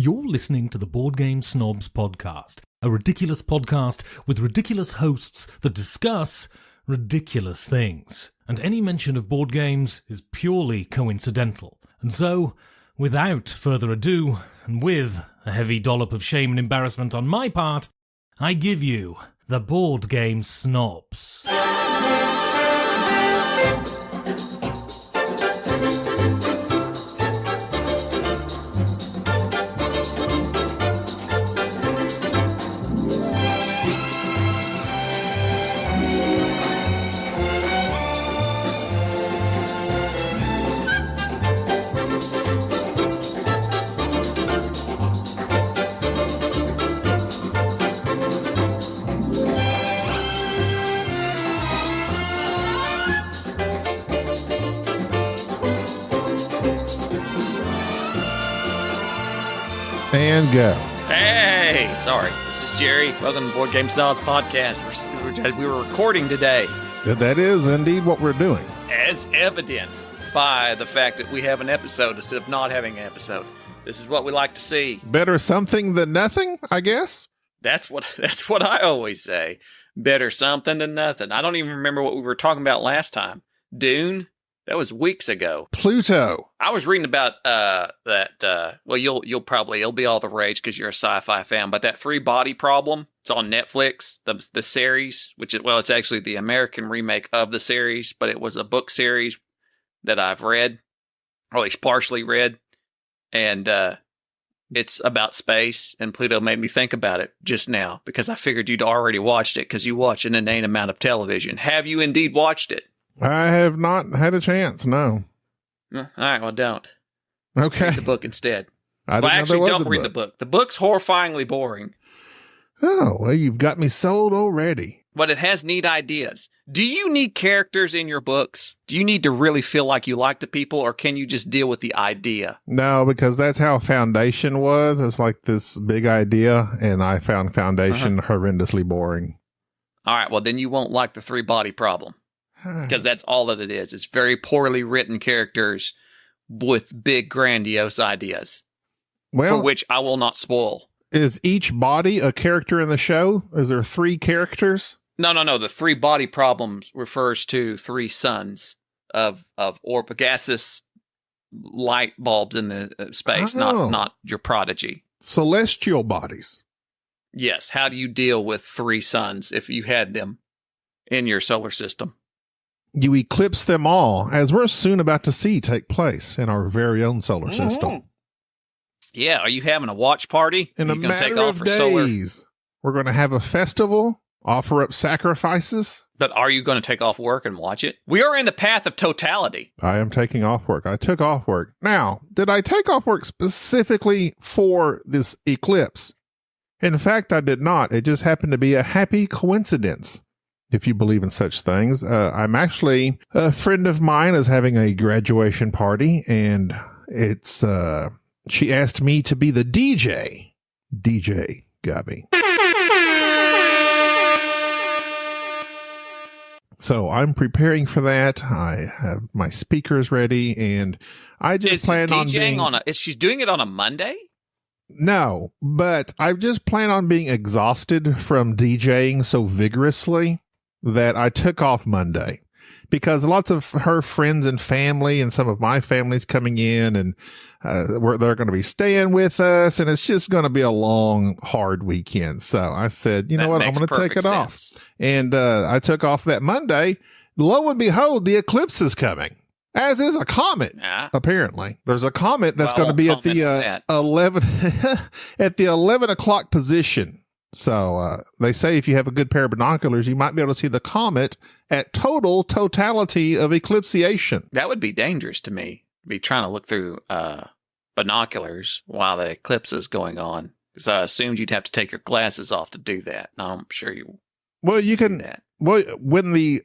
You're listening to the Board Game Snobs podcast, a ridiculous podcast with ridiculous hosts that discuss ridiculous things. And any mention of board games is purely coincidental. And so, without further ado, and with a heavy dollop of shame and embarrassment on my part, I give you the Board Game Snobs. And go. Hey, sorry. This is Jerry. Welcome to Board Game Snobs podcast. We were recording today. That is indeed what we're doing. As evident by the fact that we have an episode instead of not having an episode. This is what we like to see. Better something than nothing, I guess. That's what I always say. Better something than nothing. I don't even remember what we were talking about last time. Dune? That was weeks ago. Pluto. I was reading about that. Well, it'll be all the rage because you're a sci-fi fan. But that 3-Body Problem, it's on Netflix. The series, it's actually the American remake of the series, but it was a book series that I've read, or at least partially read, and it's about space. And Pluto made me think about it just now because I figured you'd already watched it because you watch an inane amount of television. Have you indeed watched it? I have not had a chance, no. All right, well, don't. Okay. Read the book instead. Don't Read the book. The book's horrifyingly boring. Oh, well, you've got me sold already. But it has neat ideas. Do you need characters in your books? Do you need to really feel like you like the people, or can you just deal with the idea? No, because that's how Foundation was. It's like this big idea, and I found Foundation horrendously boring. All right, well, then you won't like the 3-Body Problem. Because that's all that it is. It's very poorly written characters with big, grandiose ideas. Well, for which I will not spoil. Is each body a character in the show? Is there 3 characters? No. The 3-Body Problem refers to 3 suns of gaseous light bulbs in the space, not your prodigy. Celestial bodies. Yes. How do you deal with 3 suns if you had them in your solar system? You eclipse them all, as we're soon about to see take place in our very own solar system. Yeah, are you having a watch party? In a matter of days, we're going to have a festival, offer up sacrifices. But are you going to take off work and watch it? We are in the path of totality. I am taking off work. I took off work. Now, did I take off work specifically for this eclipse? In fact, I did not. It just happened to be a happy coincidence. If you believe in such things. I'm actually, a friend of mine is having a graduation party, and it's, she asked me to be the DJ. DJ Gabby. So I'm preparing for that. I have my speakers ready, and I just plan on being... She's doing it on a Monday? No, but I just plan on being exhausted from DJing so vigorously that I took off Monday, because lots of her friends and family and some of my family's coming in, and they're going to be staying with us, and it's just going to be a long, hard weekend. So I said, you know what, I'm going to take it off. And I took off that Monday. Lo and behold, the eclipse is coming, as is a comet. Apparently, there's a comet that's going to be at the 11 o'clock position. So they say if you have a good pair of binoculars, you might be able to see the comet at totality of eclipsiation. That would be dangerous to me, be trying to look through binoculars while the eclipse is going on. Because I assumed you'd have to take your glasses off to do that. No, I'm sure you. Well, you can. That. Well, when the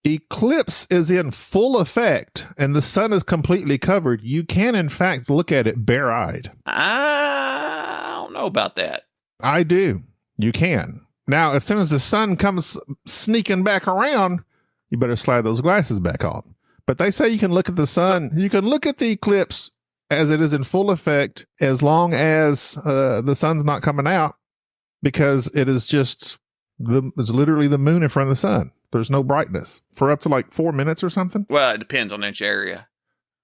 eclipse is in full effect and the sun is completely covered, you can in fact look at it bare-eyed. I don't know about that. I do. You can. Now, as soon as the sun comes sneaking back around, you better slide those glasses back on. But they say you can look at the sun, you can look at the eclipse as it is in full effect as long as the sun's not coming out, because it is just it's literally the moon in front of the sun. There's no brightness for up to like 4 minutes or something. Well, it depends on each area.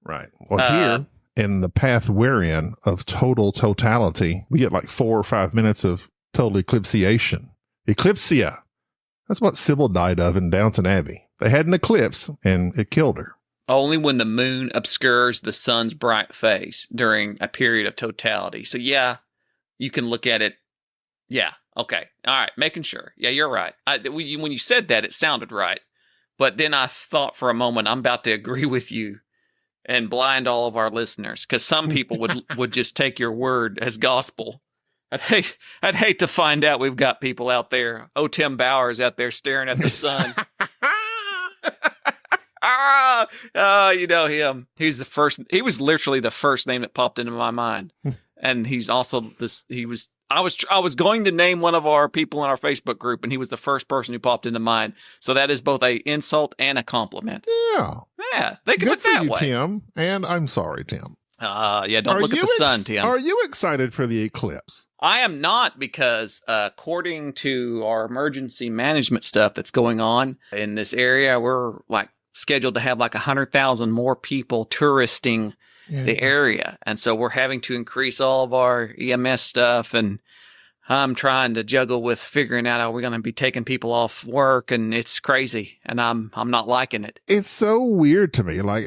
Right. Well, here in the path we're in of totality, we get like 4 or 5 minutes of total eclipsiation. Eclipsia. That's what Sybil died of in Downton Abbey. They had an eclipse and it killed her. Only when the moon obscures the sun's bright face during a period of totality. So, yeah, you can look at it. Yeah. Okay. All right. Making sure. Yeah, you're right. When you said that, it sounded right. But then I thought for a moment, I'm about to agree with you and blind all of our listeners, because some people would just take your word as gospel. I'd hate to find out we've got people out there. Oh, Tim Bowers out there staring at the sun. You know him. He was literally the first name that popped into my mind. And he's also I was going to name one of our people in our Facebook group, and he was the first person who popped into mind. So that is both a insult and a compliment. Yeah. Think of it that way, Tim. And I'm sorry, Tim. Don't look at the sun, Tim. Are you excited for the eclipse? I am not, because according to our emergency management stuff that's going on in this area, we're like scheduled to have like 100,000 more people touristing the area. And so we're having to increase all of our EMS stuff, and I'm trying to juggle with figuring out how we're going to be taking people off work, and it's crazy, and I'm not liking it. It's so weird to me. Like,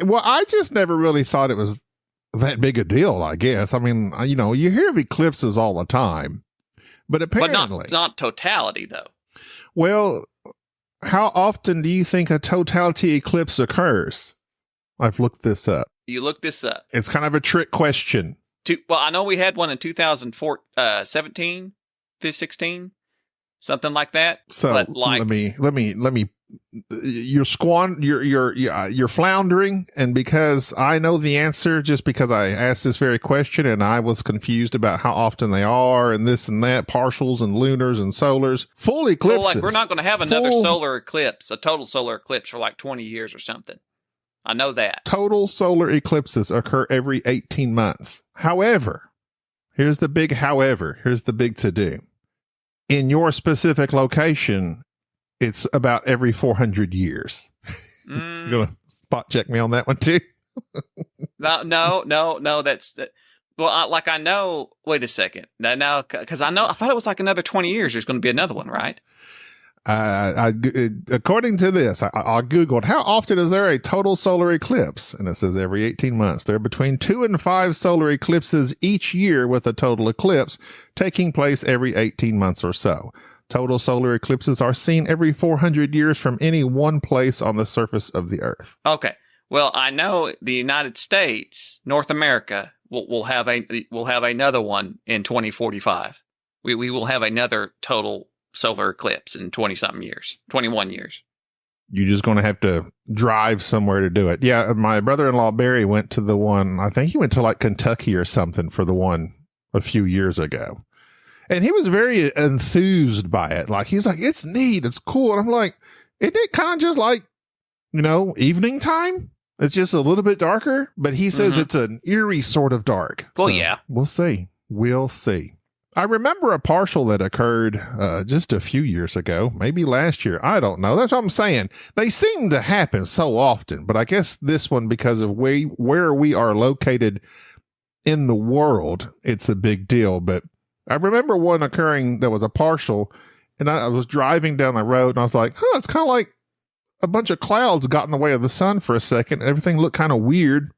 well, I just never really thought it was that big a deal, I guess. I mean, you hear of eclipses all the time, but apparently not totality though. Well, how often do you think a totality eclipse occurs? I've looked this up. You looked this up. It's kind of a trick question. Well, I know we had one in 2017, 16, something like that. So but like, let me. You're floundering, and because I know the answer, just because I asked this very question and I was confused about how often they are and this and that, partials and lunars and solars, full eclipses. Well, like, we're not going to have another solar eclipse, a total solar eclipse, for like 20 years or something. I know that. Total solar eclipses occur every 18 months. However, here's the big to-do. In your specific location, it's about every 400 years. You're going to spot check me on that one too? No. Well, I know. Wait a second. Now, because I thought it was like another 20 years. There's going to be another one, right? According to this, I Googled, how often is there a total solar eclipse? And it says every 18 months. There are between 2 and 5 solar eclipses each year, with a total eclipse taking place every 18 months or so. Total solar eclipses are seen every 400 years from any one place on the surface of the Earth. Okay. Well, I know the United States, North America, will have another one in 2045. We will have another total solar eclipse in 20-something years, 21 years. You're just going to have to drive somewhere to do it. Yeah, my brother-in-law Barry went to the one, I think he went to like Kentucky or something for the one a few years ago. And he was very enthused by it. Like, he's like, it's neat, it's cool. And I'm like, isn't it kind of just like, evening time? It's just a little bit darker, but he says it's an eerie sort of dark. Well, so yeah. We'll see. I remember a partial that occurred just a few years ago, maybe last year. I don't know. That's what I'm saying. They seem to happen so often, but I guess this one, because of where we are located in the world, it's a big deal. But I remember one occurring that was a partial, and I was driving down the road, and I was like, it's kind of like a bunch of clouds got in the way of the sun for a second. Everything looked kind of weird.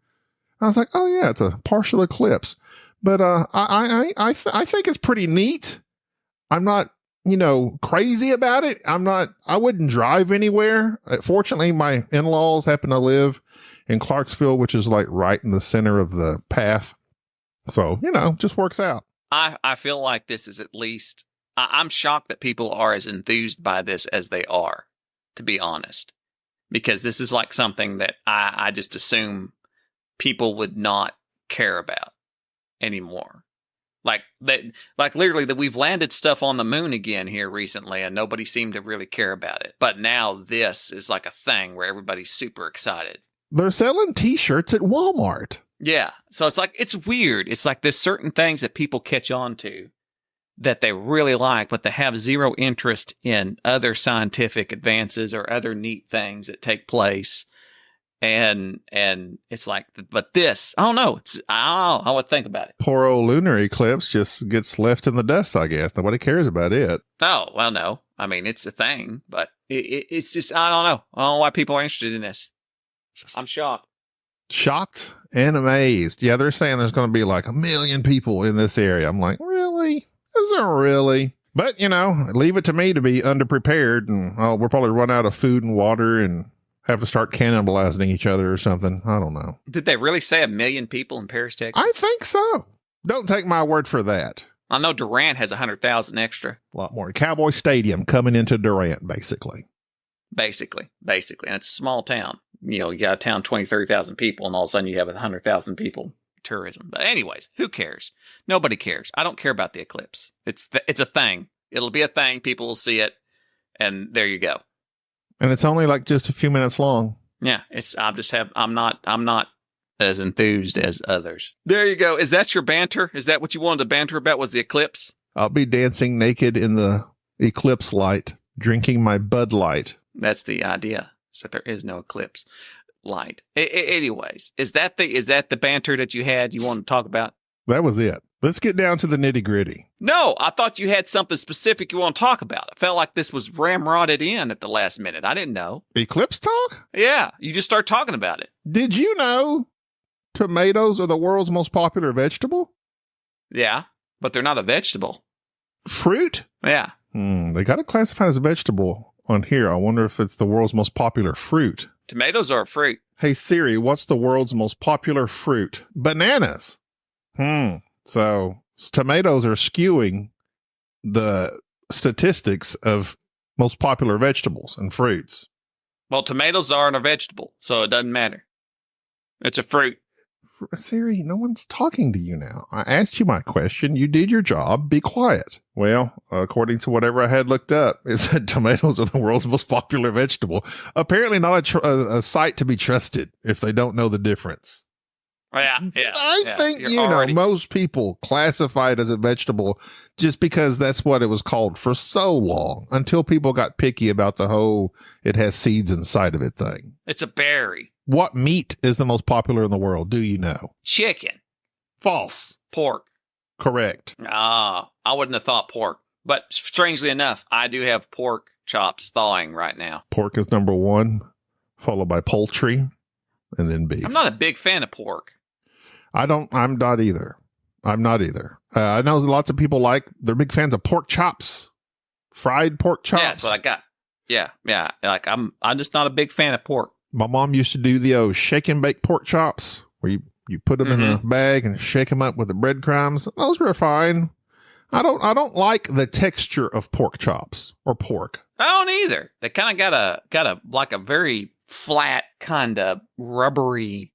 I was like, oh yeah, it's a partial eclipse. But I think it's pretty neat. I'm not, crazy about it. I wouldn't drive anywhere. Fortunately, my in-laws happen to live in Clarksville, which is like right in the center of the path. So, just works out. I feel like this is at least, I'm shocked that people are as enthused by this as they are, to be honest, because this is like something that I just assume people would not care about anymore. Like literally that we've landed stuff on the moon again here recently, and nobody seemed to really care about it. But now this is like a thing where everybody's super excited. They're selling t-shirts at Walmart. Yeah. So it's like, it's weird. It's like there's certain things that people catch on to that they really like, but they have zero interest in other scientific advances or other neat things that take place. And it's like, but this, I don't know. I don't know. I would think about it. Poor old lunar eclipse just gets left in the dust, I guess. Nobody cares about it. Oh, well, no. I mean, it's a thing, but it's just, I don't know. I don't know why people are interested in this. I'm shocked. Shocked and amazed. Yeah, they're saying there's going to be like 1 million people in this area. I'm like, really? Is there really? But, leave it to me to be underprepared, and we'll probably run out of food and water and have to start cannibalizing each other or something. I don't know. Did they really say 1 million people in Paris, Texas? I think so. Don't take my word for that. I know Durant has 100,000 extra. A lot more. Cowboy Stadium coming into Durant, basically. Basically. And it's a small town. You got a town, 20, 30,000 people, and all of a sudden you have 100,000 people tourism. But anyways, who cares? Nobody cares. I don't care about the eclipse. It's a thing. It'll be a thing. People will see it, and there you go. And it's only like just a few minutes long. Yeah, I'm not as enthused as others. There you go. Is that your banter? Is that what you wanted to banter about, was the eclipse? I'll be dancing naked in the eclipse light, drinking my Bud Light. That's the idea. So there is no eclipse light. Anyways, is that the banter that you had you wanted to talk about? That was it. Let's get down to the nitty gritty. No, I thought you had something specific you want to talk about. I felt like this was ramrodded in at the last minute. I didn't know. Eclipse talk? Yeah, you just start talking about it. Did you know tomatoes are the world's most popular vegetable? Yeah, but they're not a vegetable. Fruit? Yeah. They got it classified as a vegetable on here. I wonder if it's the world's most popular fruit. Tomatoes are a fruit. Hey Siri, what's the world's most popular fruit? Bananas. So tomatoes are skewing the statistics of most popular vegetables and fruits. Well, tomatoes aren't a vegetable, so it doesn't matter. It's a fruit. Siri, no one's talking to you now. I asked you my question. You did your job. Be quiet. Well, according to whatever I had looked up, it said tomatoes are the world's most popular vegetable. Apparently not a site to be trusted if they don't know the difference. Yeah. I think, most people classify it as a vegetable just because that's what it was called for so long, until people got picky about the whole it has seeds inside of it thing. It's a berry. What meat is the most popular in the world? Do you know? Chicken. False. Pork. Correct. I wouldn't have thought pork. But strangely enough, I do have pork chops thawing right now. Pork is number one, followed by poultry, and then beef. I'm not a big fan of pork. I'm not either. I know lots of people they're big fans of pork chops, fried pork chops. Yeah, that's what I got. Yeah. Like I'm just not a big fan of pork. My mom used to do the shake and bake pork chops where you put them in a bag and shake them up with the breadcrumbs. Those were fine. I don't like the texture of pork chops or pork. I don't either. They kind of got a very flat kind of rubbery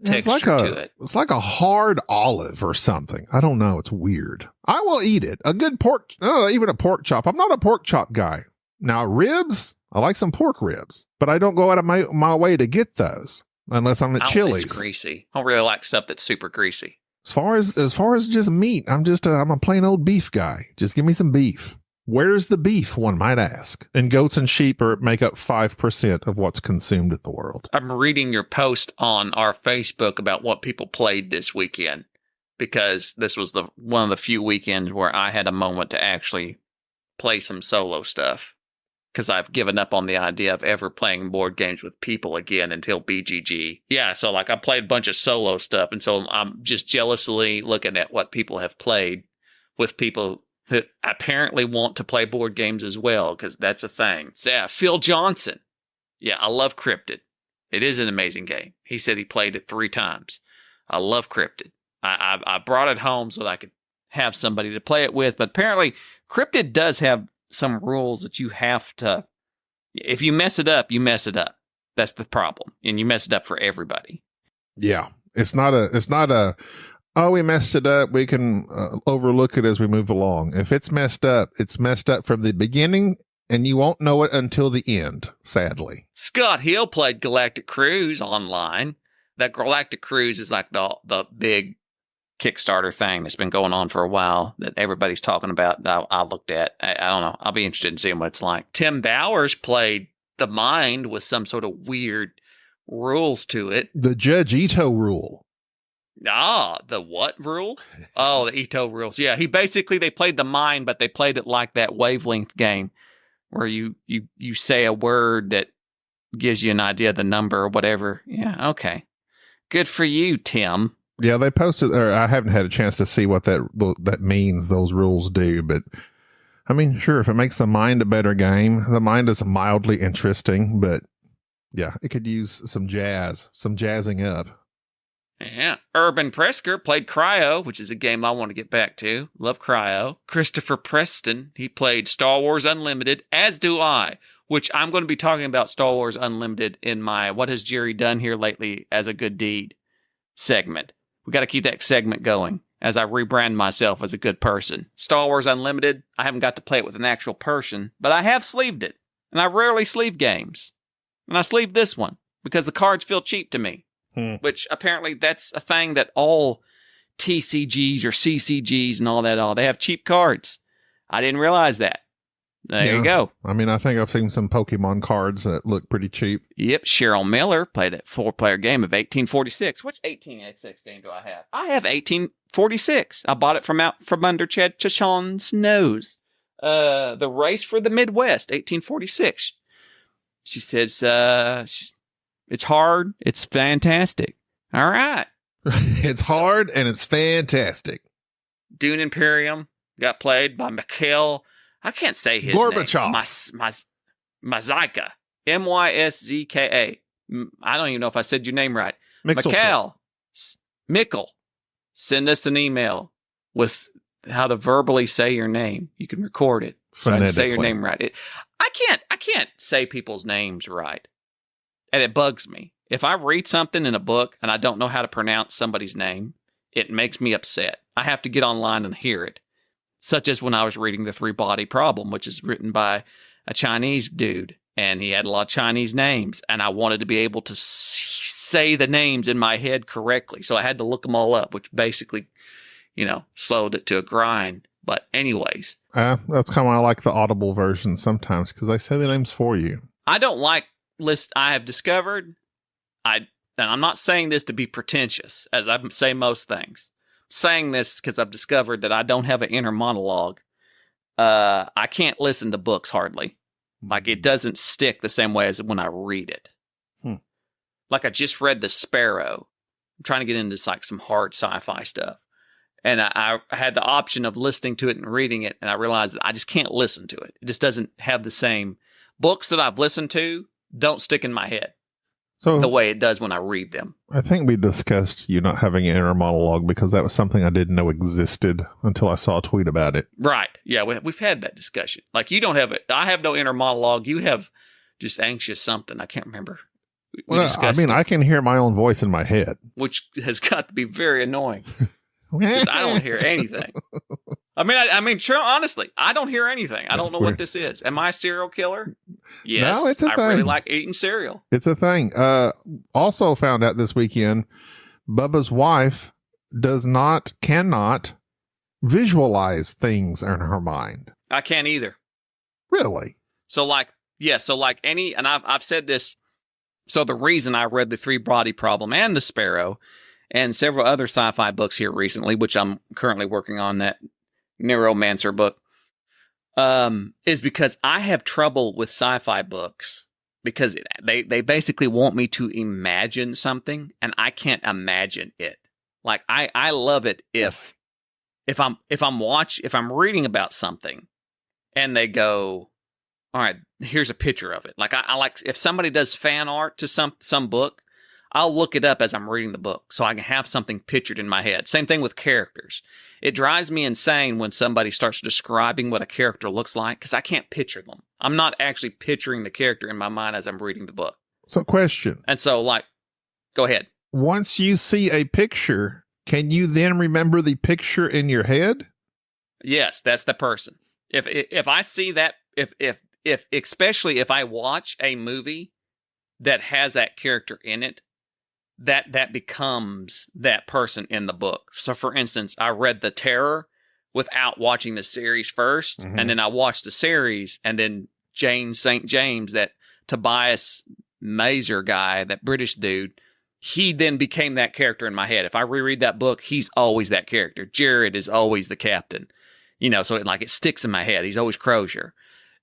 texture to it. It's like a hard olive or something. I don't know. It's weird. I will eat it. A good pork, even a pork chop. I'm not a pork chop guy. Now ribs, I like some pork ribs, but I don't go out of my way to get those unless I'm at Chili's. It's greasy. I don't really like stuff that's super greasy. As far as just meat, I'm a plain old beef guy. Just give me some beef. Where's the beef, one might ask? And goats and sheep make up 5% of what's consumed in the world. I'm reading your post on our Facebook about what people played this weekend, because this was one of the few weekends where I had a moment to actually play some solo stuff, because I've given up on the idea of ever playing board games with people again until BGG. Yeah, so I played a bunch of solo stuff, and so I'm just jealously looking at what people have played with people that apparently want to play board games as well, because that's a thing. So yeah, Phil Johnson. Yeah, I love Cryptid. It is an amazing game. He said he played it 3 times. I love Cryptid. I brought it home so that I could have somebody to play it with, but apparently Cryptid does have some rules that you have to, if you mess it up, you mess it up. That's the problem. And you mess it up for everybody. Yeah. It's not a, oh, we messed it up. We can overlook it as we move along. If it's messed up from the beginning, and you won't know it until the end, sadly. Scott Hill played Galactic Cruise online. That Galactic Cruise is like the big Kickstarter thing that's been going on for a while that everybody's talking about. I looked at. I don't know. I'll be interested in seeing what it's like. Tim Bowers played The Mind with some sort of weird rules to it. The Judge Ito rule. The what rule? Oh, the Ito rules. Yeah, they played The Mind, but they played it like that wavelength game where you say a word that gives you an idea of the number or whatever. Yeah, okay. Good for you, Tim. Yeah, they posted, or I haven't had a chance to see what that means, those rules do, but I mean, sure, if it makes The Mind a better game, The Mind is mildly interesting, but yeah, it could use some jazzing up. Yeah. Urban Presker played Cryo, which is a game I want to get back to. Love Cryo. Christopher Preston, he played Star Wars Unlimited, as do I, which I'm going to be talking about Star Wars Unlimited in my What Has Jerry Done Here Lately as a Good Deed segment. We got to keep that segment going as I rebrand myself as a good person. Star Wars Unlimited, I haven't got to play it with an actual person, but I have sleeved it. And I rarely sleeve games. And I sleeved this one because the cards feel cheap to me. Which apparently that's a thing that all TCGs or CCGs and all that, they have cheap cards. I didn't realize that. There you go. I mean, I think I've seen some Pokemon cards that look pretty cheap. Yep. Cheryl Miller played a 4-player game of 1846. Which 18xx game do I have? I have 1846. I bought it from under Chad Chashon's nose. The Race for the Midwest, 1846. She says, it's hard. It's fantastic. All right. It's hard and it's fantastic. Dune Imperium got played by Mikhail. I can't say his Gorbachev. name. Myzka. Myszka. I don't even know if I said your name right. Mikhail. Mikkel. Send us an email with how to verbally say your name. You can record it. So I can say your name right. I can't say people's names right. And it bugs me. If I read something in a book and I don't know how to pronounce somebody's name, it makes me upset. I have to get online and hear it. Such as when I was reading The Three-Body Problem, which is written by a Chinese dude. And he had a lot of Chinese names. And I wanted to be able to say the names in my head correctly. So I had to look them all up, which basically, slowed it to a grind. But anyways. That's kind of why I like the Audible version sometimes, because they say the names for you. I don't like list I have discovered. And I'm not saying this to be pretentious, as I say most things. I'm saying this because I've discovered that I don't have an inner monologue. I can't listen to books hardly. Like, it doesn't stick the same way as when I read it. Like, I just read The Sparrow. I'm trying to get into some hard sci-fi stuff. And I had the option of listening to it and reading it, and I realized that I just can't listen to it. It just doesn't have the same. Books that I've listened to don't stick in my head the way it does when I read them. I think we discussed you not having an inner monologue because that was something I didn't know existed until I saw a tweet about it. Right. Yeah, we've had that discussion. Like, you don't have it. I have no inner monologue. You have just anxious something. I can't remember. I can hear my own voice in my head. Which has got to be very annoying. Because I don't hear anything. Honestly, I don't hear anything. I don't know what this is. Am I a serial killer? Yes. No, it's a thing. I really like eating cereal. It's a thing. Also found out this weekend, Bubba's wife cannot visualize things in her mind. I can't either. Really? And I've said this. So the reason I read The Three-Body Problem and The Sparrow and several other sci-fi books here recently, which I'm currently working on, that Neuromancer book, is because I have trouble with sci-fi books because they basically want me to imagine something, and I can't imagine it. Like, I love it if I'm reading about something and they go, all right, here's a picture of it. Like, I like if somebody does fan art to some book, I'll look it up as I'm reading the book so I can have something pictured in my head. Same thing with characters. It drives me insane when somebody starts describing what a character looks like because I can't picture them. I'm not actually picturing the character in my mind as I'm reading the book. So, question. And so, go ahead. Once you see a picture, can you then remember the picture in your head? Yes, that's the person. If I see that, especially if I watch a movie that has that character in it, that becomes that person in the book. So, for instance, I read The Terror without watching the series first, and then I watched the series, and then James St. James, that Tobias Mazer guy, that British dude, he then became that character in my head. If I reread that book, he's always that character. Jared is always the captain. So it sticks in my head. He's always Crozier.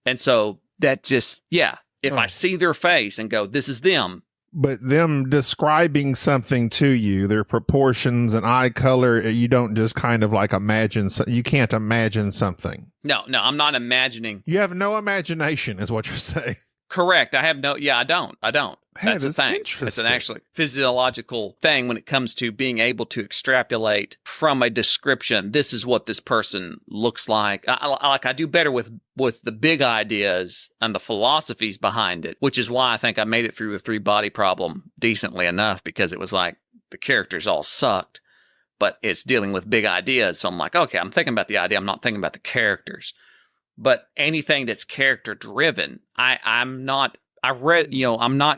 And so that just, if I see their face and go, this is them. But them describing something to you, their proportions and eye color, you don't just kind of like imagine. You can't imagine something. No, I'm not imagining. You have no imagination is what you're saying. Correct. I don't. That's a thing. It's an actually physiological thing when it comes to being able to extrapolate from a description. This is what this person looks like. I do better with the big ideas and the philosophies behind it, which is why I think I made it through the 3-body problem decently enough, because it was like the characters all sucked, but it's dealing with big ideas. So I'm like, okay, I'm thinking about the idea. I'm not thinking about the characters. But anything that's character driven, I'm not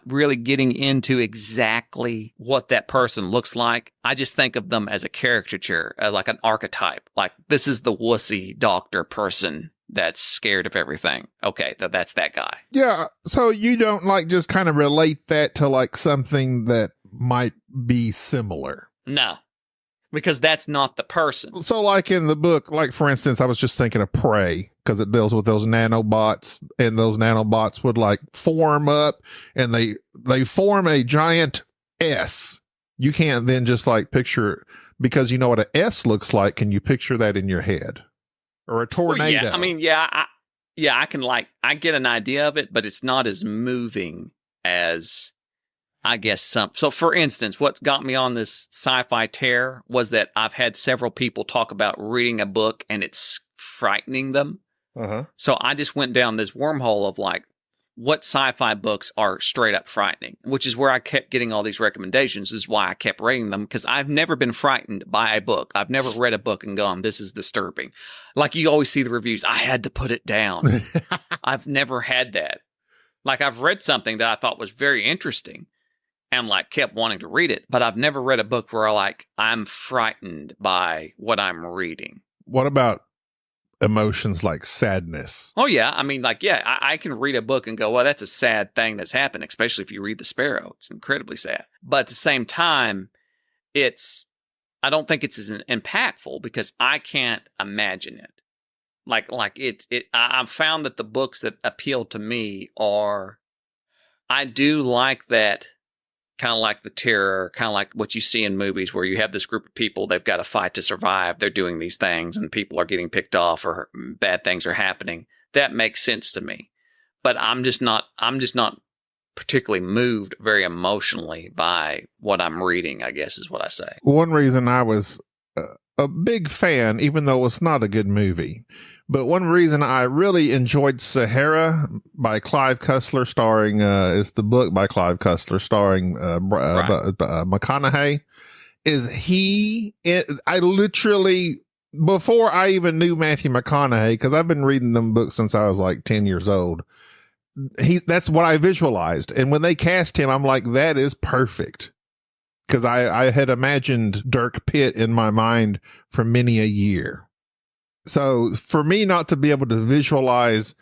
really getting into exactly what that person looks like. I just think of them as a caricature, like an archetype. Like, this is the wussy doctor person that's scared of everything. Okay, that's that guy. Yeah. So you don't like just kind of relate that to like something that might be similar. No. Because that's not the person. So like in the book, like for instance, I was just thinking of Prey, because it deals with those nanobots, and those nanobots would like form up and they form a giant S. You can't then just like picture, because you know what an S looks like. Can you picture that in your head? Or a tornado? Well, I can I get an idea of it, but it's not as moving as, I guess, some. So, for instance, what got me on this sci-fi tear was that I've had several people talk about reading a book and it's frightening them. So I just went down this wormhole of like, what sci-fi books are straight up frightening, which is where I kept getting all these recommendations. This is why I kept reading them, because I've never been frightened by a book. I've never read a book and gone, this is disturbing. Like, you always see the reviews, I had to put it down. I've never had that. Like, I've read something that I thought was very interesting and like kept wanting to read it, but I've never read a book where I'm frightened by what I'm reading. What about emotions like sadness? Oh yeah. I mean, I can read a book and go, well, that's a sad thing that's happened, especially if you read The Sparrow. It's incredibly sad. But at the same time, I don't think it's as impactful because I can't imagine it. I've found that the books that appeal to me I do like that, kind of like The Terror, kind of like what you see in movies where you have this group of people, they've got to fight to survive. They're doing these things and people are getting picked off or bad things are happening. That makes sense to me. But I'm just not particularly moved very emotionally by what I'm reading, I guess is what I say. One reason I was a big fan, even though it's not a good movie, but one reason I really enjoyed Sahara by Clive Cussler, is the book by Clive Cussler starring McConaughey, I literally, before I even knew Matthew McConaughey, because I've been reading them books since I was like 10 years old, that's what I visualized. And when they cast him, I'm like, that is perfect. Because I had imagined Dirk Pitt in my mind for many a year. So for me not to be able to visualize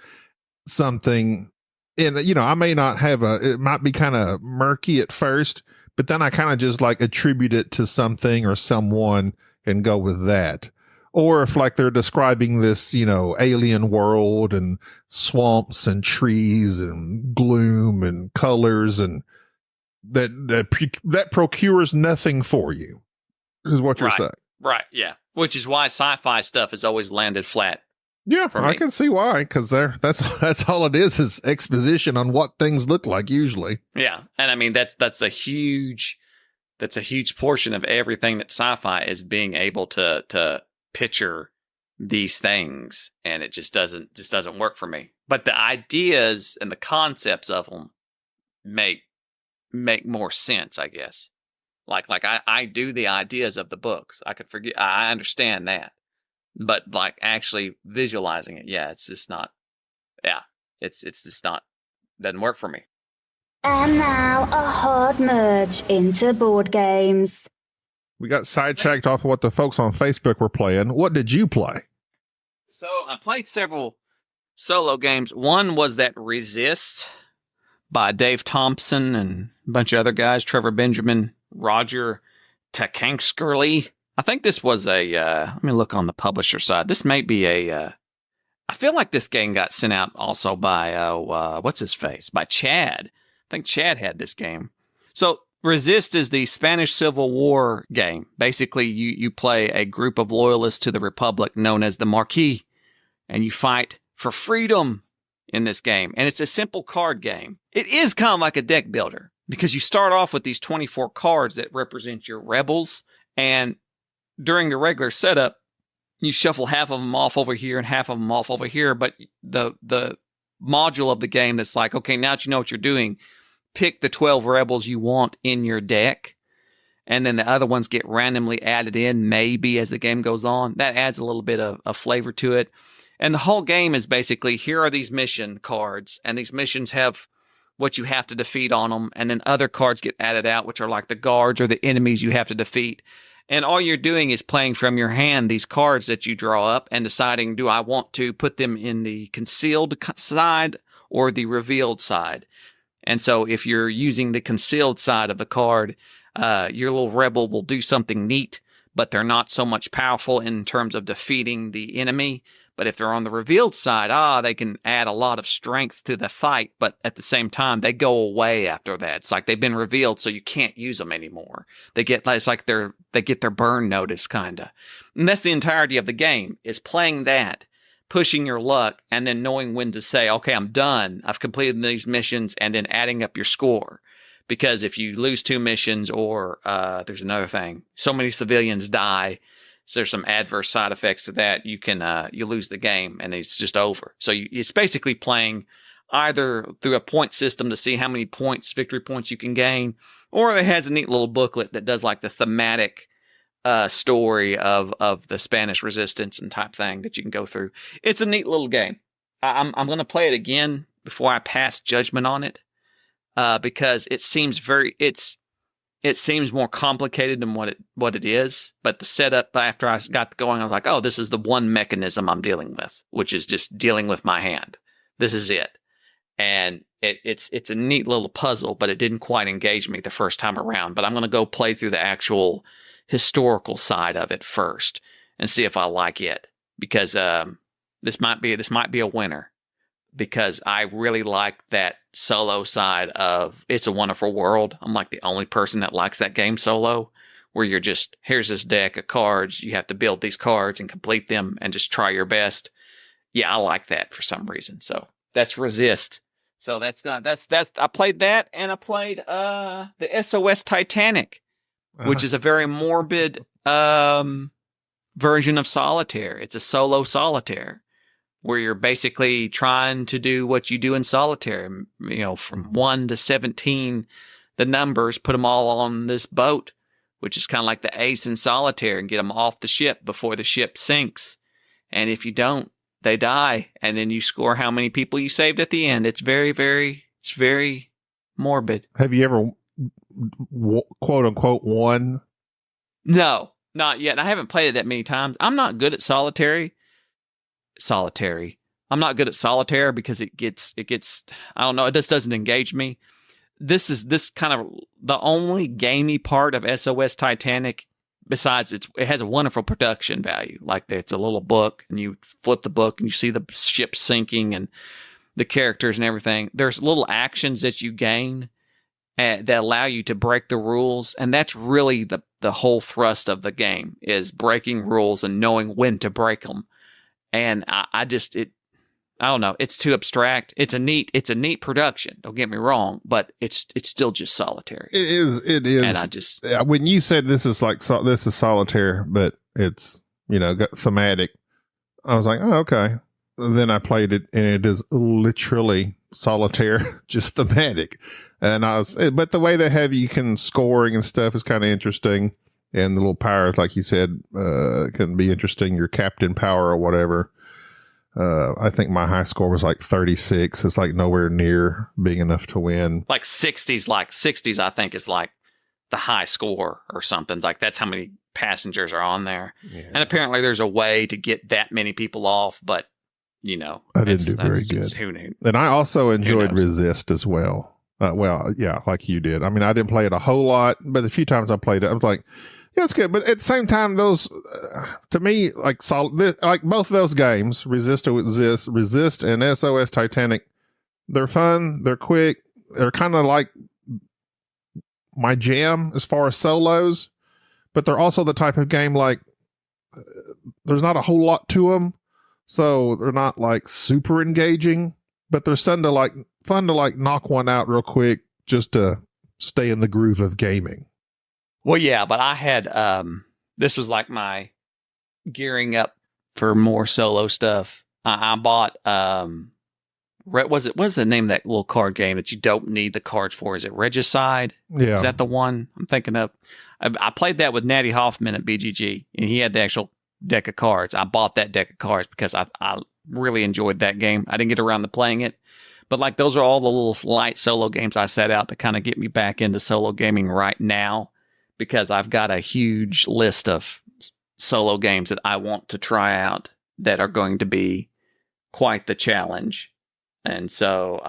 something, and I may not have it might be kind of murky at first, but then I kind of just like attribute it to something or someone and go with that. Or if like they're describing this, alien world and swamps and trees and gloom and colors, and that procures nothing for you, is what you're saying. Right, yeah. Which is why sci-fi stuff has always landed flat. Yeah, I can see why, because that's all it is exposition on what things look like usually. Yeah, and I mean that's a huge portion of everything that sci-fi is, being able to picture these things, and it just doesn't work for me. But the ideas and the concepts of them make more sense, I guess. Like I do the ideas of the books. I could forget. I understand that, but like actually visualizing it, it's just not. Yeah, it's just not. Doesn't work for me. And now a hard merge into board games. We got sidetracked off of what the folks on Facebook were playing. What did you play? So I played several solo games. One was that Resist by Dave Thompson and a bunch of other guys, Trevor Benjamin, Roger Takanskerly. I think this was let me look on the publisher side. This may be I feel like this game got sent out also by, what's his face? By Chad. I think Chad had this game. So Resist is the Spanish Civil War game. Basically, you play a group of loyalists to the Republic known as the Marquis, and you fight for freedom in this game. And it's a simple card game. It is kind of like a deck builder because you start off with these 24 cards that represent your rebels. And during the regular setup, you shuffle half of them off over here and half of them off over here. But the module of the game that's like, okay, now that you know what you're doing, pick the 12 rebels you want in your deck. And then the other ones get randomly added in maybe as the game goes on. That adds a little bit of flavor to it. And the whole game is basically, here are these mission cards, and these missions have what you have to defeat on them, and then other cards get added out, which are like the guards or the enemies you have to defeat. And all you're doing is playing from your hand these cards that you draw up and deciding, do I want to put them in the concealed side or the revealed side? And so if you're using the concealed side of the card, your little rebel will do something neat, but they're not so much powerful in terms of defeating the enemy. But if they're on the revealed side, they can add a lot of strength to the fight, but at the same time, they go away after that. It's like they've been revealed, so you can't use them anymore. It's like they get their burn notice, kinda. And that's the entirety of the game, is playing that, pushing your luck, and then knowing when to say, okay, I'm done. I've completed these missions, and then adding up your score. Because if you lose 2 missions, or there's another thing, so many civilians die, so there's some adverse side effects to that. You can you lose the game and it's just over. So it's basically playing either through a point system to see how many victory points you can gain, or it has a neat little booklet that does like the thematic story of the Spanish resistance and type thing that you can go through. It's a neat little game. I'm going to play it again before I pass judgment on it because it seems it seems more complicated than what it is, but the setup after I got going, I was like, oh, this is the one mechanism I'm dealing with, which is just dealing with my hand. This is it. And it's a neat little puzzle, but it didn't quite engage me the first time around. But I'm going to go play through the actual historical side of it first and see if I like it, because this might be a winner. Because I really like that solo side of It's a Wonderful World. I'm like the only person that likes that game solo, where you're just, here's this deck of cards. You have to build these cards and complete them and just try your best. Yeah, I like that for some reason. So that's Resist. So that's I played that, and I played the SOS Titanic, which is a very morbid version of solitaire. It's a solo solitaire, where you're basically trying to do what you do in solitaire, from 1 to 17, the numbers, put them all on this boat, which is kind of like the ace in solitaire, and get them off the ship before the ship sinks. And if you don't, they die. And then you score how many people you saved at the end. It's it's very morbid. Have you ever, quote unquote, won? No, not yet. I haven't played it that many times. I'm not good at solitary. I'm not good at solitaire because it gets, I don't know, it just doesn't engage me. This kind of the only gamey part of SOS Titanic, besides it has a wonderful production value. Like, it's a little book, and you flip the book and you see the ship sinking and the characters and everything. There's little actions that you gain that allow you to break the rules. And that's really the whole thrust of the game, is breaking rules and knowing when to break them. And I don't know. It's too abstract. It's a neat production. Don't get me wrong, but it's still just solitary. It is. And when you said this is solitaire, but it's, got thematic, I was like, oh, okay. Then I played it, and it is literally solitaire, just thematic. And but the way they have you can scoring and stuff is kind of interesting. And the little powers, like you said, can be interesting. Your captain power or whatever. I think my high score was like 36. It's like nowhere near being enough to win. Like 60s, I think is like the high score or something. Like that's how many passengers are on there. Yeah. And apparently there's a way to get that many people off, but you know, I didn't do very good. Who knew? And I also enjoyed Resist as well. Well, yeah, like you did. I mean, I didn't play it a whole lot, but the few times I played it, I was like, yeah, it's good. But at the same time, those, to me, like like both of those games, Resist and SOS Titanic, they're fun, they're quick, they're kind of like my jam as far as solos, but they're also the type of game like there's not a whole lot to them, so they're not like super engaging, but they're fun to like knock one out real quick just to stay in the groove of gaming. Well, yeah, but I had this was like my gearing up for more solo stuff. I bought what's the name of that little card game that you don't need the cards for? Is it Regicide? Yeah. Is that the one I'm thinking of? I played that with Natty Hoffman at BGG, and he had the actual deck of cards. I bought that deck of cards because I really enjoyed that game. I didn't get around to playing it, but like those are all the little light solo games I set out to kind of get me back into solo gaming right now, because I've got a huge list of solo games that I want to try out that are going to be quite the challenge. And so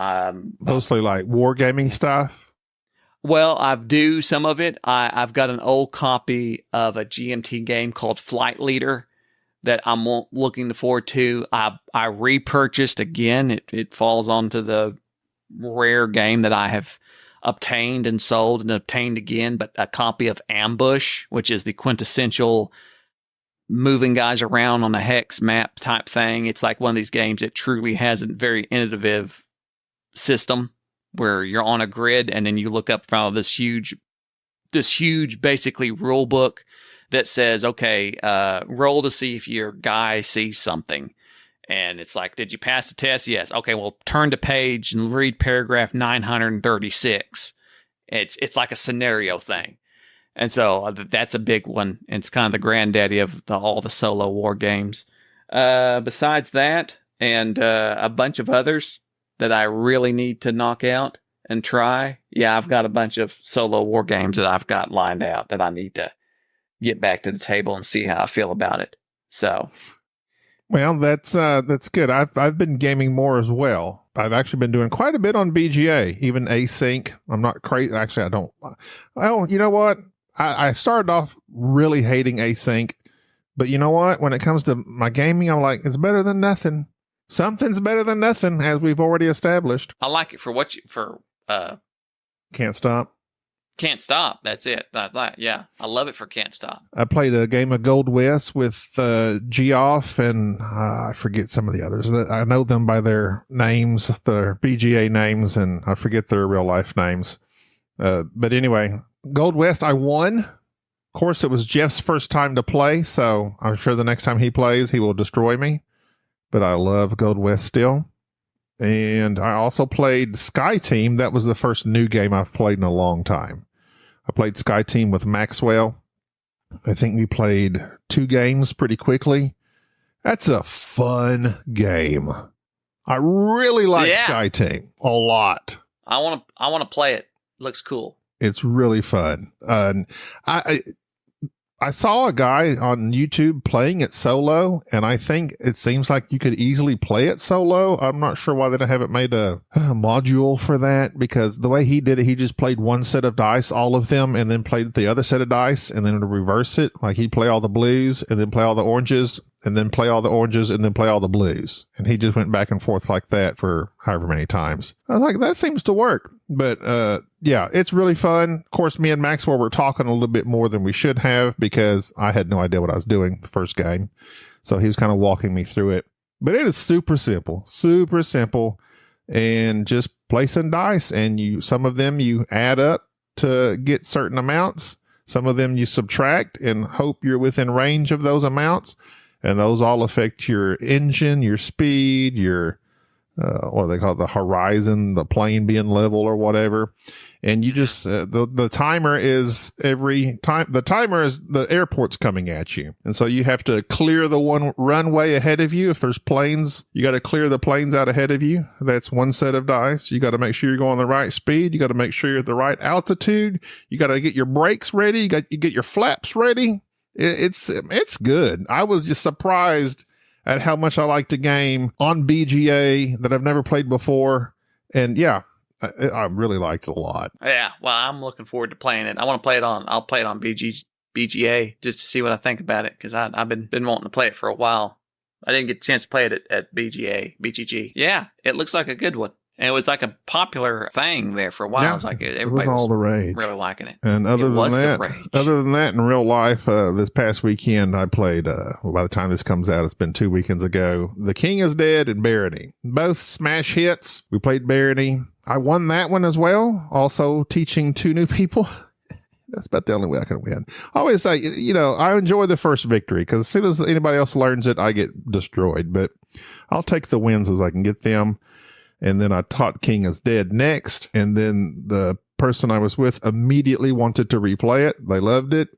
mostly like wargaming stuff. Well, I do some of it. I've got an old copy of a GMT game called Flight Leader that I'm looking forward to. I repurchased again. It falls onto the rare game that I have obtained and sold and obtained again, but a copy of Ambush, which is the quintessential moving guys around on a hex map type thing. It's like one of these games that truly has a very innovative system where you're on a grid and then you look up from this huge basically rule book that says, okay, roll to see if your guy sees something. And it's like, did you pass the test? Yes. Okay, well, turn to page and read paragraph 936. It's like a scenario thing. And so that's a big one. It's kind of the granddaddy of all the solo war games. Besides that, and a bunch of others that I really need to knock out and try. Yeah, I've got a bunch of solo war games that I've got lined out that I need to get back to the table and see how I feel about it. So, well, that's good. I've been gaming more as well. I've actually been doing quite a bit on BGA, even async. I'm not crazy. Actually, I don't. Well, you know what? I started off really hating async, but you know what? When it comes to my gaming, I'm like, it's better than nothing. Something's better than nothing, as we've already established. I like it for Can't Stop. Can't Stop. That's it. Yeah, I love it for Can't Stop. I played a game of Gold West with Geoff and I forget some of the others. I know them by their names, their BGA names, and I forget their real life names. But anyway, Gold West, I won. Of course, it was Jeff's first time to play, so I'm sure the next time he plays, he will destroy me. But I love Gold West still. And I also played Sky Team. That was the first new game I've played in a long time. I played Sky Team with Maxwell. I think we played 2 games pretty quickly. That's a fun game. I really like Sky Team a lot. I want to play it. Looks cool. It's really fun. I saw a guy on YouTube playing it solo, and I think it seems like you could easily play it solo. I'm not sure why they haven't made a module for that, because the way he did it, he just played one set of dice, all of them, and then played the other set of dice, and then to reverse it. Like he'd play all the blues, and then play all the oranges, and then play all the oranges, and then play all the blues. And he just went back and forth like that for however many times. I was like, that seems to work. But yeah, it's really fun. Of course, me and Maxwell were talking a little bit more than we should have because I had no idea what I was doing the first game. So he was kind of walking me through it. But it is super simple, and just placing dice. And some of them you add up to get certain amounts. Some of them you subtract and hope you're within range of those amounts. And those all affect your engine, your speed, your what do they call it? The horizon, the plane being level or whatever. And you just, the timer is the airport's coming at you. And so you have to clear the one runway ahead of you. If there's planes, you got to clear the planes out ahead of you. That's one set of dice. You got to make sure you're going the right speed. You got to make sure you're at the right altitude. You got to get your brakes ready. You get your flaps ready. It's good. I was just surprised at how much I liked the game on BGA that I've never played before. And yeah, I really liked it a lot. Yeah, well, I'm looking forward to playing it. I'll play it on BGA just to see what I think about it, because I've been wanting to play it for a while. I didn't get a chance to play it at BGG. Yeah, it looks like a good one. And it was like a popular thing there for a while. Yeah, It was like it was all the rage. Really liking it. And other than that, in real life, this past weekend, I played, by the time this comes out, it's been 2 weekends ago, The King is Dead and Barony. Both smash hits. We played Barony. I won that one as well. Also teaching 2 new people. That's about the only way I can win. I always say, I enjoy the first victory, because as soon as anybody else learns it, I get destroyed. But I'll take the wins as I can get them. And then I taught King is Dead next. And then the person I was with immediately wanted to replay it. They loved it.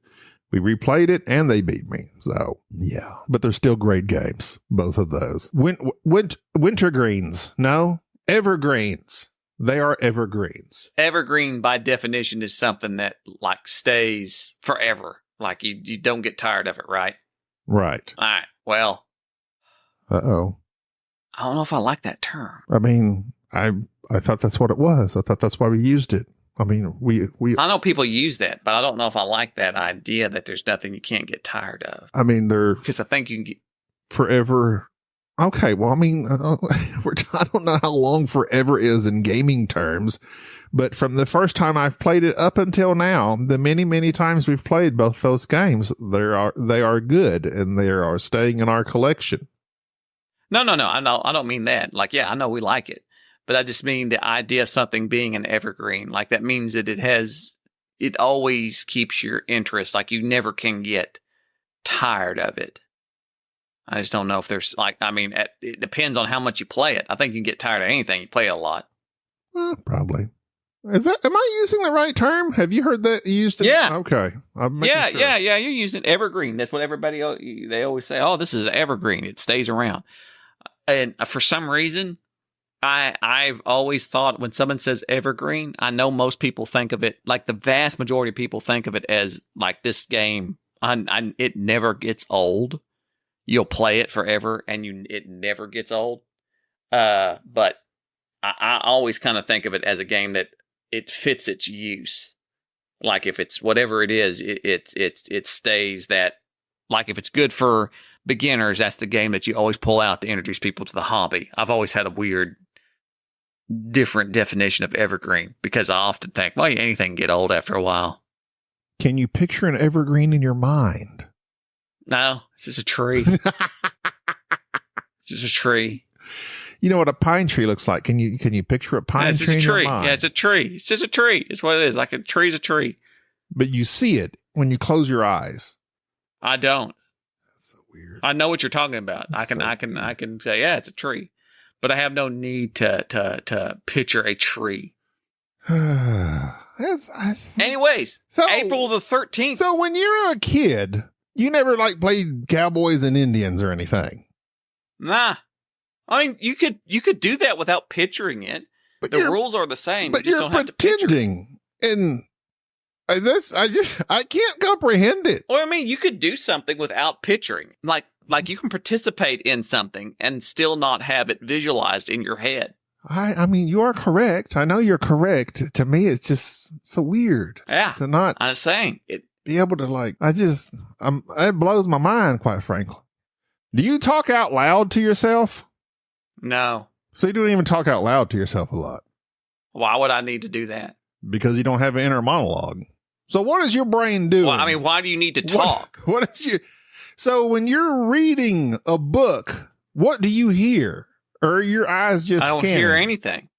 We replayed it and they beat me. So yeah, but they're still great games. Both of those. Wintergreens. No, evergreens. They are evergreens. Evergreen by definition is something that like stays forever. Like you don't get tired of it, right? Right. All right. Well. Uh-oh. I don't know if I like that term. I mean, I thought that's what it was. I thought that's why we used it. I mean, we I know people use that, but I don't know if I like that idea that there's nothing you can't get tired of. I mean, because I think you can get forever. Okay, well, I mean, I don't know how long forever is in gaming terms, but from the first time I've played it up until now, the many, many times we've played both those games, they are good and they are staying in our collection. No. I don't mean that. Like, yeah, I know we like it, but I just mean the idea of something being an evergreen. Like that means that it always keeps your interest. Like you never can get tired of it. I just don't know if there's it depends on how much you play it. I think you can get tired of anything. You play it a lot. Probably. Am I using the right term? Have you heard that used? Yeah. Okay. Yeah. You're using evergreen. That's what they always say. Oh, this is an evergreen. It stays around. And for some reason, I've always thought when someone says evergreen, I know most people think of it, like the vast majority of people think of it as like this game. It never gets old. You'll play it forever, and it never gets old. But I always kind of think of it as a game that it fits its use. Like if it's whatever it is, it stays that. Like if it's good for beginners, that's the game that you always pull out to introduce people to the hobby. I've always had a weird, different definition of evergreen because I often think, well, anything can get old after a while. Can you picture an evergreen in your mind? No, it's just a tree. Just a tree. You know what a pine tree looks like? Can you picture a pine tree in your mind? Yeah, it's a tree. It's just a tree. It's what it is. Like a tree's a tree. But you see it when you close your eyes. I don't. That's so weird. I know what you're talking about. I can say, yeah, it's a tree. But I have no need to picture a tree. Anyways, so, April the 13th. So when you're a kid, you never played cowboys and Indians or anything. Nah. I mean, you could do that without picturing it. But the rules are the same. But you just don't have to picture it. And I can't comprehend it. Well, I mean, you could do something without picturing. Like you can participate in something and still not have it visualized in your head. I mean, you are correct. I know you're correct. To me, it's just so weird. Yeah. To not. I'm saying it. Be able to it blows my mind, quite frankly. Do you talk out loud to yourself? No. So you don't even talk out loud to yourself a lot. Why would I need to do that? Because you don't have an inner monologue. So what is your brain doing? Well, I mean, why do you need to talk? So when you're reading a book, what do you hear? Or are your eyes just scanning? I don't hear anything.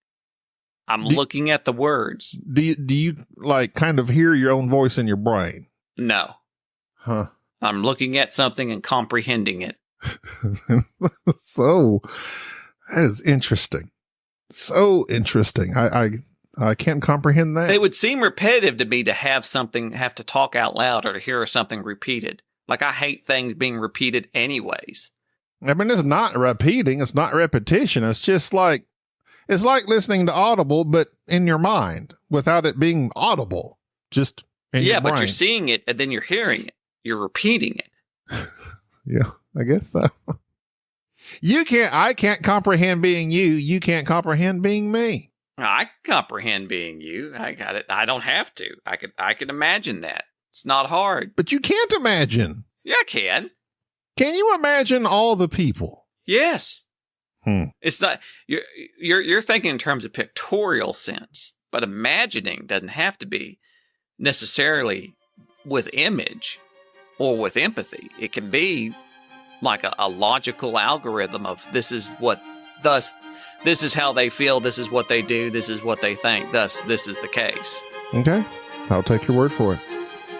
I'm looking at the words. Do you kind of hear your own voice in your brain? No. Huh. I'm looking at something and comprehending it. So That is interesting. So interesting. I can't comprehend that. It would seem repetitive to me to have to talk out loud or to hear something repeated. Like, I hate things being repeated anyways. I mean, it's not repeating. It's not repetition. It's just like, it's like listening to Audible, but in your mind without it being audible. Just in your brain. But you're seeing it and then you're hearing it. You're repeating it. Yeah, I guess so. I can't comprehend being you. You can't comprehend being me. I can comprehend being you. I got it. I don't have to. I can imagine that. It's not hard. But you can't imagine. Yeah, I can. Can you imagine all the people? Yes. It's not, you're thinking in terms of pictorial sense, but imagining doesn't have to be necessarily with image or with empathy. It can be like a logical algorithm of this is how they feel, this is what they do, this is what they think, thus this is the case. Okay, I'll take your word for it.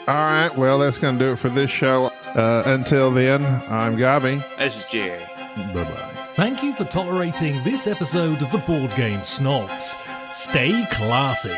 All right, well, that's going to do it for this show. Until then, I'm Gabi. This is Jerry. Bye-bye. Thank you for tolerating this episode of the Board Game Snobs. Stay classy.